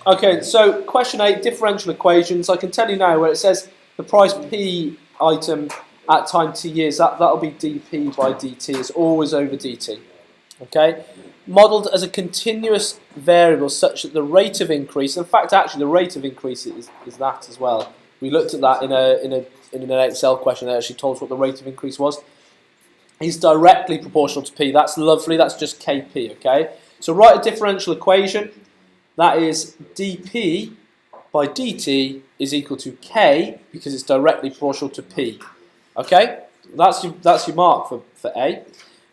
Okay, so question 8, differential equations. I can tell you now where it says the price P item at time t years, that'll be dP by dt. It's always over dt. Okay? Modelled as a continuous variable such that the rate of increase, in fact actually the rate of increase is that as well. We looked at that in an Excel question that actually told us what the rate of increase was. Is directly proportional to P. That's lovely, that's just Kp, okay? So write a differential equation. That is dP by dt is equal to K because it's directly proportional to P. Okay? That's your mark for A.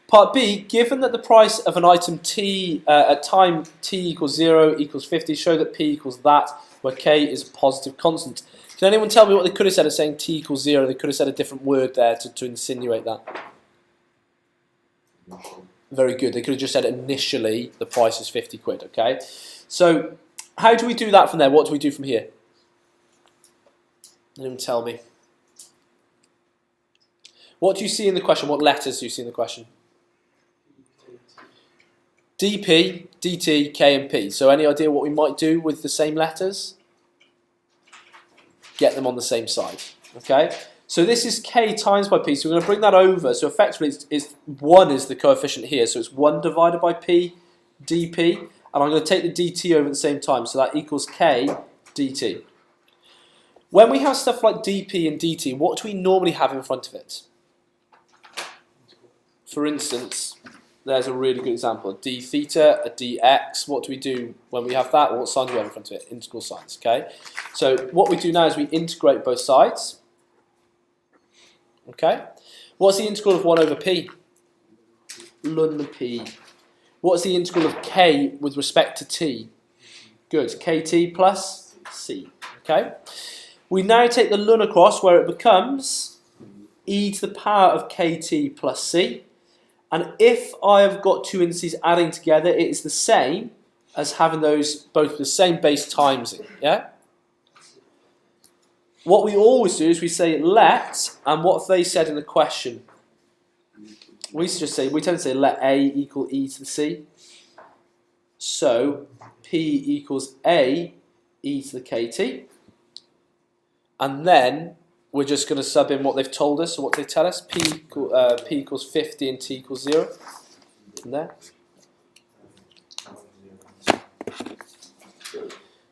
Part B, given that the price of an item T at time T equals 0 equals 50, show that P equals that, where K is a positive constant. Can anyone tell me what they could have said of saying T equals 0? They could have said a different word there to insinuate that. Very good. They could have just said initially the price is 50 quid, okay? So how do we do that from there? What do we do from here? Anyone tell me? What do you see in the question? What letters do you see in the question? dP, dt, k and p. So any idea what we might do with the same letters? Get them on the same side, okay? So this is k times by p, so we're going to bring that over. So effectively, 1 is the coefficient here, so it's 1 divided by p dp, and I'm going to take the dt over at the same time, so that equals k dt. When we have stuff like dp and dt, what do we normally have in front of it? For instance, there's a really good example, a d theta, a dx. What do we do when we have that? What sign do we have in front of it? Integral signs, okay? So what we do now is we integrate both sides. Okay, what's the integral of 1 over p? Ln p. What's the integral of k with respect to t? Good, kt plus c. Okay, we now take the ln across where it becomes e to the power of kt plus c. And if I have got two indices adding together, it is the same as having those both the same base times it. Yeah? What we always do is we say let, and what have they said in the question? We tend to say let A equal e to the c. So P equals A e to the kt. And then we're just going to sub in what they've told us, or what they tell us. P equals 50 and T equals 0. And there.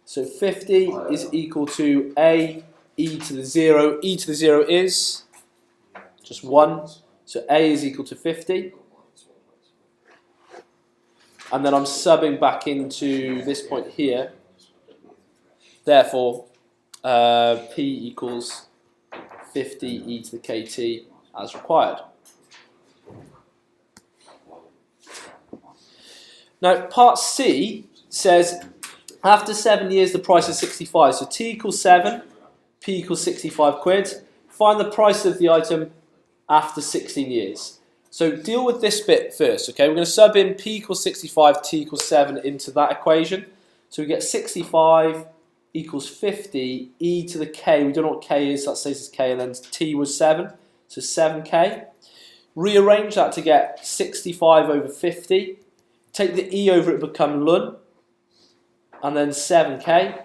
So 50 is equal to A e to the 0. E to the 0 is just 1. So A is equal to 50. And then I'm subbing back into this point here. Therefore, P equals 50 e to the kt as required. Now, part C says, after 7 years, the price is 65. So T equals 7, P equals 65 quid. Find the price of the item after 16 years. So deal with this bit first, okay? We're going to sub in P equals 65, T equals 7 into that equation. So we get 65 equals 50, e to the k. We don't know what k is, that says it's k, and then T was 7, so 7k. Rearrange that to get 65 over 50. Take the e over it, become ln, and then 7k.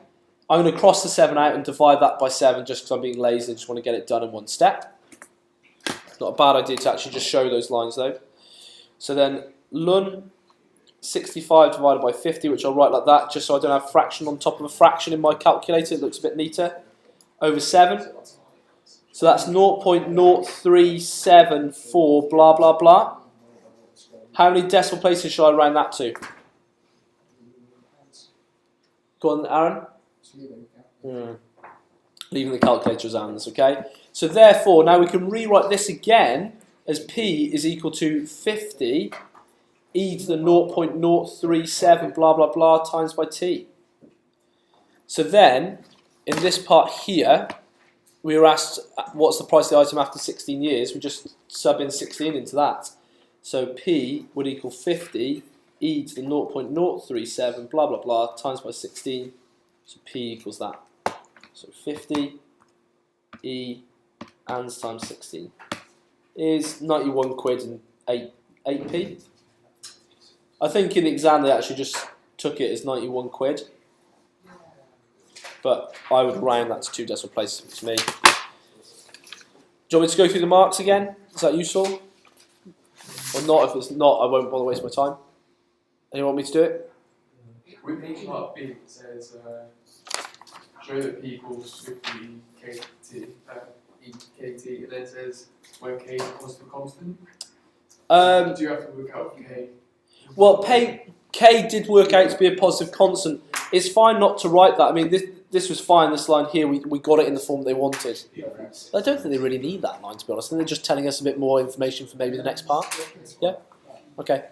I'm going to cross the 7 out and divide that by 7 just because I'm being lazy. I just want to get it done in one step. It's not a bad idea to actually just show those lines though. So then ln 65 divided by 50, which I'll write like that just so I don't have fraction on top of a fraction in my calculator. It looks a bit neater. Over 7. So that's 0.0374 blah blah blah. How many decimal places should I round that to? Go on, Aaron. Leaving the calculator's hands, okay? So therefore, now we can rewrite this again as P is equal to 50 e to the 0.037 blah blah blah times by T. So then, in this part here, we were asked what's the price of the item after 16 years. We just sub in 16 into that. So P would equal 50 e to the 0.037 blah blah blah times by 16. So P equals that. So 50 e and times 16 is 91 quid and 8p. I think in the exam they actually just took it as 91 quid. but I would round that to 2 decimal places if it's me. Do you want me to go through the marks again? Is that useful? Or not? If it's not, I won't bother wasting my time. Anyone want me to do it? With each part B, it says show that P equals 50 KT, EKT, and then it says where K is a positive constant. Do you have to work out K? Well, K did work out to be a positive constant. It's fine not to write that. I mean, this was fine, this line here, we got it in the form they wanted. I don't think they really need that line, to be honest. I think they're just telling us a bit more information for maybe the next part. Yeah? Okay.